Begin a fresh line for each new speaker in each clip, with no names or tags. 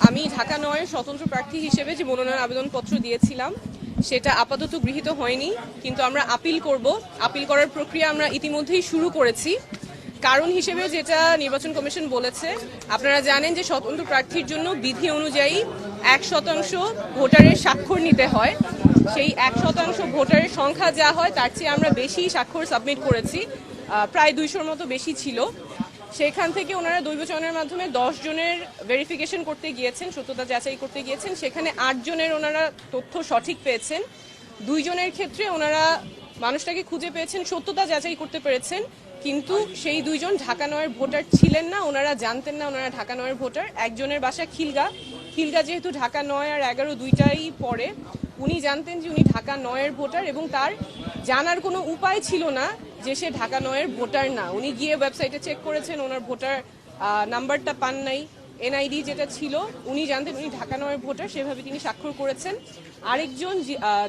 আমি ঢাকা ৯ স্বতন্ত্র প্রার্থী হিসেবে যে মনোনয়ন আবেদনপত্র দিয়েছিলাম সেটা আপাতত গৃহীত হয়নি, কিন্তু আমরা আপিল করব। আপিল করার প্রক্রিয়া আমরা ইতিমধ্যেই শুরু করেছি। কারণ হিসেবে যেটা নির্বাচন কমিশন বলেছে, আপনারা জানেন যে স্বতন্ত্র প্রার্থীর জন্য বিধি অনুযায়ী ১% ভোটারের স্বাক্ষর নিতে হয়। সেই ১% ভোটারের সংখ্যা যা হয় তার চেয়ে আমরা বেশি স্বাক্ষর সাবমিট করেছি, প্রায় ২০০-র মতো বেশি ছিল। সেখান থেকে ওনারা দৈব চয়নের মাধ্যমে 10 জনের ভেরিফিকেশন করতে গিয়েছেন, সত্যতা যাচাই করতে গিয়েছেন। সেখানে 8 জনের ওনারা তথ্য সঠিক পেয়েছেন। 2 জনের ক্ষেত্রে ওনারা মানুষটাকে খুঁজে পেয়েছেন, সত্যতা যাচাই করতে পেরেছেন, কিন্তু সেই 2 জন ঢাকা ৯-এর ভোটার ছিলেন না। ওনারা জানতেন না ওনারা ঢাকা ৯-এর ভোটার। একজনের বাসা খিলগা যেহেতু ঢাকা ৯ আর 11 দুইটাই পড়ে, উনি জানতেন যে উনি ঢাকা ৯-এর ভোটার এবং তার জানার কোনো উপায় ছিল না যে সে ঢাকা ৯-এর ভোটার না। উনি গিয়ে ওয়েবসাইটে চেক করেছেন, ওনার ভোটার নাম্বারটা পান নাই। এনআইডি যেটা ছিল উনি জানতেন উনি ঢাকা ৯-এর ভোটার, সেভাবে তিনি স্বাক্ষর করেছেন। আরেকজন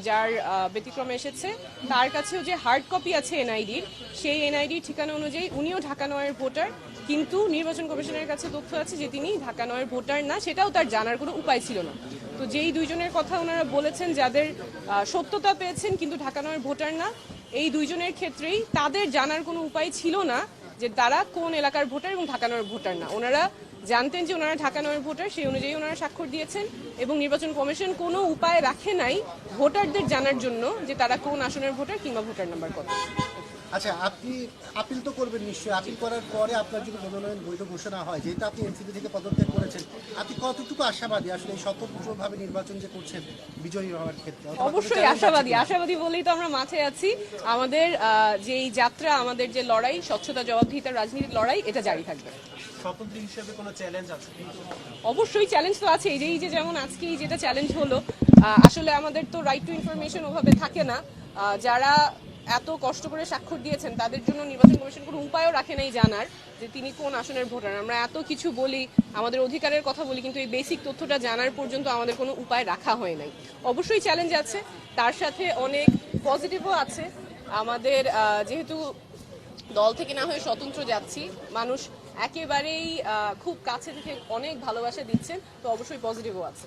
যার ব্যতিক্রমে এসেছে, তার কাছেও যে হার্ড কপি আছে এনআইডির, সেই এনআইডির ঠিকানা অনুযায়ী উনিও ঢাকা ৯-এর ভোটার, কিন্তু নির্বাচন কমিশনের কাছে তথ্য আছে যে তিনি ঢাকা ৯-এর ভোটার না, সেটাও তার জানার কোনো উপায় ছিল না। তো যেই 2 জনের কথা ওনারা বলেছেন যাদের সত্যতা পেয়েছেন কিন্তু ঢাকা ৯-এর ভোটার না, এই 2 জনের ক্ষেত্রেই তাদের জানার কোনো উপায় ছিল না যে তারা কোন এলাকার ভোটার এবং ঢাকা ৯-এর ভোটার না। ওনারা জানতেন যে ওনারা ঢাকা ৯-এর ভোটার, সেই অনুযায়ী ওনারা স্বাক্ষর দিয়েছেন এবং নির্বাচন কমিশন কোনো উপায় রাখে নাই ভোটারদের জানার জন্য যে তারা কোন আসনের ভোটার কিংবা ভোটার নাম্বার কত।
আচ্ছা, আপনি আপিল তো করবেন নিশ্চয়ই। আপিল করার পরে আপনার যদি মনোনয়ন বৈধ ঘোষণা হয়, যেহেতু আপনি এনসিপি থেকে পদত্যাগ করেছেন, আপনি কতটুকু আশাবাদী আসলে এই স্বতন্ত্রভাবে নির্বাচন যে করছেন বিজয়ী হওয়ার ক্ষেত্রে?
অবশ্যই আশাবাদী বলেই তো আমরা মাঠে আছি। আমাদের যেই যাত্রা, আমাদের যে লড়াই, স্বচ্ছতা জবাবদিহিতার রাজনীতির লড়াই, এটা জারি থাকবে।
স্বতন্ত্র হিসেবে কোনো চ্যালেঞ্জ আছে?
অবশ্যই চ্যালেঞ্জ তো আছে। এই যে যেমন আজকে যেটা চ্যালেঞ্জ হলো, আসলে আমাদের তো রাইট টু ইনফরমেশন ওভাবে থাকে না। যারা এত কষ্ট করে স্বাক্ষর দিয়েছেন তাদের জন্য নির্বাচন কমিশন কোনো উপায়ও রাখে নাই জানার যে তিনি কোন আসনের ভোটার। আমরা এত কিছু বলি, আমাদের অধিকারের কথা বলি, কিন্তু এই বেসিক তথ্যটা জানার পর্যন্ত আমাদের কোনো উপায় রাখা হয় নাই। অবশ্যই চ্যালেঞ্জ আছে, তার সাথে অনেক পজিটিভও আছে। আমাদের যেহেতু দল থেকে না হয়ে স্বতন্ত্র যাচ্ছি, মানুষ একেবারেই খুব কাছে থেকে অনেক ভালোবাসা দিচ্ছেন, তো অবশ্যই পজিটিভও আছে।